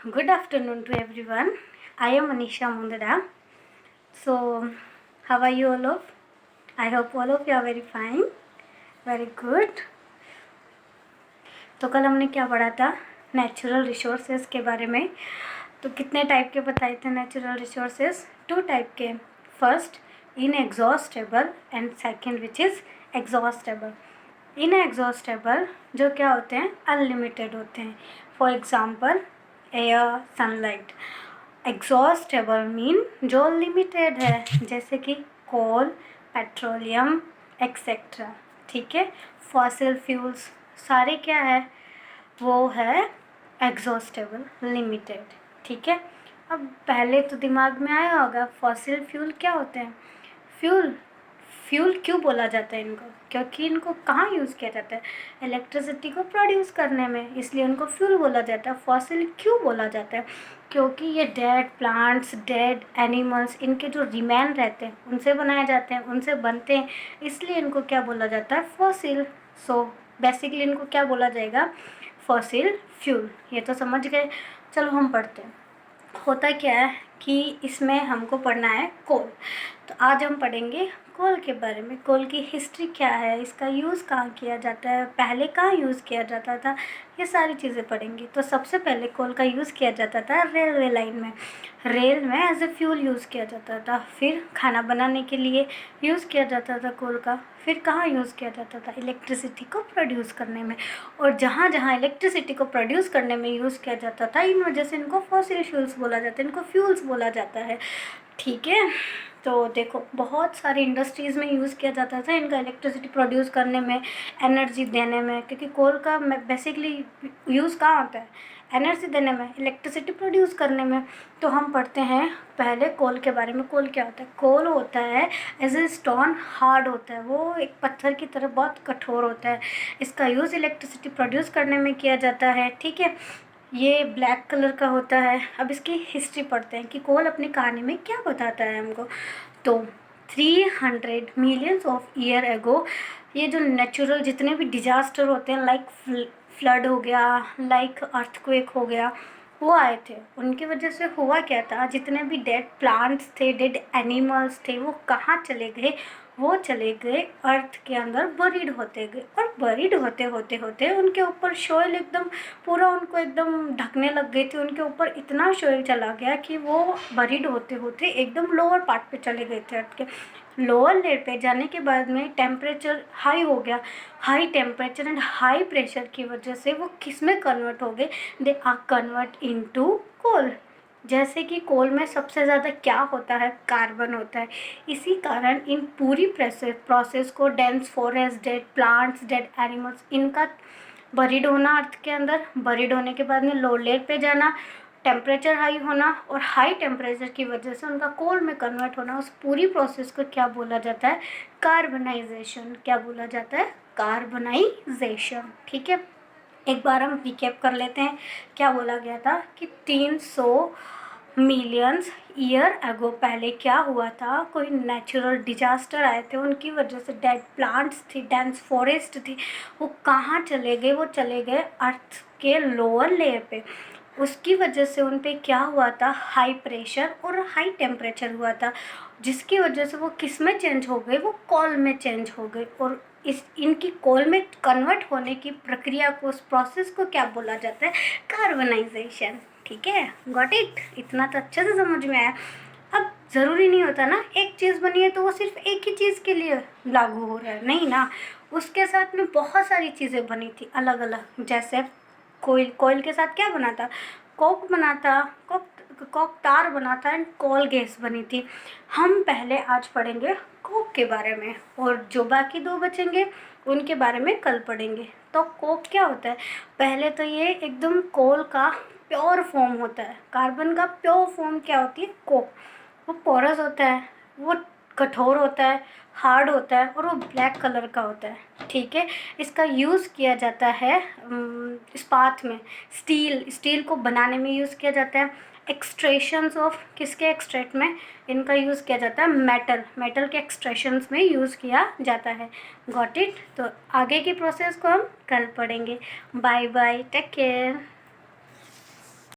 Good afternoon to everyone. I am Anisha Mundara. So, how are you all of? I hope all of you are very fine. Very good. तो कल हमने क्या पढ़ा था? Natural resources के बारे में. तो कितने टाइप के बताए थे नेचुरल रिसोर्सेज? 2 टाइप के. First inexhaustible and second which is exhaustible. Inexhaustible जो क्या होते हैं, अनलिमिटेड होते हैं. For example air, sunlight. Exhaustible mean जो लिमिटेड है, जैसे कि कोल, पेट्रोलियम एक्सेट्रा. ठीक है. फॉसिल फ्यूल्स सारे क्या है, वो है एग्जॉस्टेबल, लिमिटेड. ठीक है. अब पहले तो दिमाग में आया होगा फॉसिल फ्यूल क्या होते हैं. फ्यूल क्यों बोला जाता है इनको? क्योंकि इनको कहाँ यूज़ किया जाता है, इलेक्ट्रिसिटी को प्रोड्यूस करने में, इसलिए उनको फ्यूल बोला जाता है. फॉसिल क्यों बोला जाता है? क्योंकि ये डेड प्लांट्स, डेड एनिमल्स, इनके जो रिमेन रहते हैं उनसे बनाए जाते हैं, उनसे बनते हैं, इसलिए इनको क्या बोला जाता है, फॉसिल. सो बेसिकली इनको क्या बोला जाएगा, फॉसिल फ्यूल. ये तो समझ गए. चलो हम पढ़ते हैं. होता क्या है कि इसमें हमको पढ़ना है कोल. तो आज हम पढ़ेंगे कोल के बारे में. कोल की हिस्ट्री क्या है, इसका यूज़ कहाँ किया जाता है, पहले कहाँ यूज़ किया जाता था, ये सारी चीज़ें पढ़ेंगे. तो सबसे पहले कोल का यूज़ किया जाता था रेलवे लाइन में. रेल में एज ए फ्यूल यूज़ किया जाता था. फिर खाना बनाने के लिए यूज़ किया जाता था कोल का. फिर कहाँ यूज़ किया जाता था, इलेक्ट्रिसिटी को प्रोड्यूस करने में. और जहाँ जहाँ इलेक्ट्रिसिटी को प्रोड्यूस करने में यूज़ किया जाता था, इन वजह से इनको फॉसिल फ्यूल्स बोला जाता है, इनको फ्यूल्स बोला जाता है. ठीक है. तो देखो बहुत सारी इंडस्ट्रीज़ में यूज़ किया जाता था इनका, इलेक्ट्रिसिटी प्रोड्यूस करने में, एनर्जी देने में. क्योंकि कोल का बेसिकली यूज़ कहाँ होता है, एनर्जी देने में, इलेक्ट्रिसिटी प्रोड्यूस करने में. तो हम पढ़ते हैं पहले कोल के बारे में. कोल क्या होता है? कोल होता है एज ए स्टोन, हार्ड होता है, वो एक पत्थर की तरह बहुत कठोर होता है. इसका यूज़ इलेक्ट्रिसिटी प्रोड्यूस करने में किया जाता है. ठीक है. ये ब्लैक कलर का होता है. अब इसकी हिस्ट्री पढ़ते हैं कि कोल अपनी कहानी में क्या बताता है हमको. तो 300 मिलियंस ऑफ ईयर एगो ये जो नेचुरल जितने भी डिजास्टर होते हैं, लाइक फ्लड हो गया, लाइक अर्थक्वेक हो गया, वो आए थे. उनकी वजह से हुआ क्या था, जितने भी डेड प्लांट्स थे, डेड एनिमल्स थे, वो कहाँ चले गए, वो चले गए अर्थ के अंदर, बरीड होते गए. और बरीड होते होते होते उनके ऊपर शोयल एकदम पूरा उनको एकदम ढकने लग गई थी. उनके ऊपर इतना शोयल चला गया कि वो बरीड होते होते एकदम लोअर पार्ट पे चले गए थे. अर्थ के लोअर लेयर पे जाने के बाद में टेम्परेचर हाई हो गया. High temperature and high pressure की वजह से वो किस में कन्वर्ट हो गए, they are convert into coal. जैसे कि कोल में सबसे ज़्यादा क्या होता है, कार्बन होता है. इसी कारण इन पूरी प्रोसेस को dense forest, dead plants, dead animals, इनका बरीड होना अर्थ के अंदर, बरीड होने के बाद में लो लेयर पे जाना, टेम्परेचर हाई होना, और हाई टेम्परेचर की वजह से उनका कोल में कन्वर्ट होना, उस पूरी प्रोसेस को क्या बोला जाता है, कार्बनाइजेशन. क्या बोला जाता है, कार्बनाइजेशन. ठीक है. एक बार हम रिकैप कर लेते हैं. क्या बोला गया था कि 300 मिलियंस ईयर अगो पहले क्या हुआ था, कोई नेचुरल डिजास्टर आए थे, उनकी वजह से डेड प्लांट्स थी, डेंस फॉरेस्ट थी, वो कहाँ चले गए, वो चले गए अर्थ के लोअर लेयर पे. उसकी वजह से उन पे क्या हुआ था, हाई प्रेशर और हाई टेम्परेचर हुआ था, जिसकी वजह से वो किस में चेंज हो गए, वो कोल में चेंज हो गए. और इनकी कोल में कन्वर्ट होने की प्रक्रिया को, उस प्रोसेस को क्या बोला जाता है, कार्बनाइजेशन. ठीक है. Got it. इतना तो अच्छे से समझ में आया. अब ज़रूरी नहीं होता ना एक चीज़ बनी है तो वो सिर्फ एक ही चीज़ के लिए लागू हो रहा है, नहीं ना. उसके साथ में बहुत सारी चीज़ें बनी थी अलग अलग. जैसे कोयल के साथ क्या बना था, कोक बना था, कोक टार बना था, एंड कोल गैस बनी थी. हम पहले आज पढ़ेंगे कोक के बारे में, और जो बाकी 2 बचेंगे उनके बारे में कल पढ़ेंगे. तो कोक क्या होता है, पहले तो ये एकदम कोल का प्योर फॉर्म होता है. कार्बन का प्योर फॉर्म क्या होती है, कोक. वो पोरस होता है, वो कठोर होता है, हार्ड होता है, और वो ब्लैक कलर का होता है. ठीक है. इसका यूज़ किया जाता है इस्पात में, स्टील को बनाने में यूज़ किया जाता है. एक्सट्रैक्शंस ऑफ किसके एक्सट्रैक्ट में इनका यूज़ किया जाता है, मेटल के एक्सट्रैक्शंस में यूज़ किया जाता है. Got it. तो आगे की प्रोसेस को हम कल पढ़ेंगे. Bye bye, take care.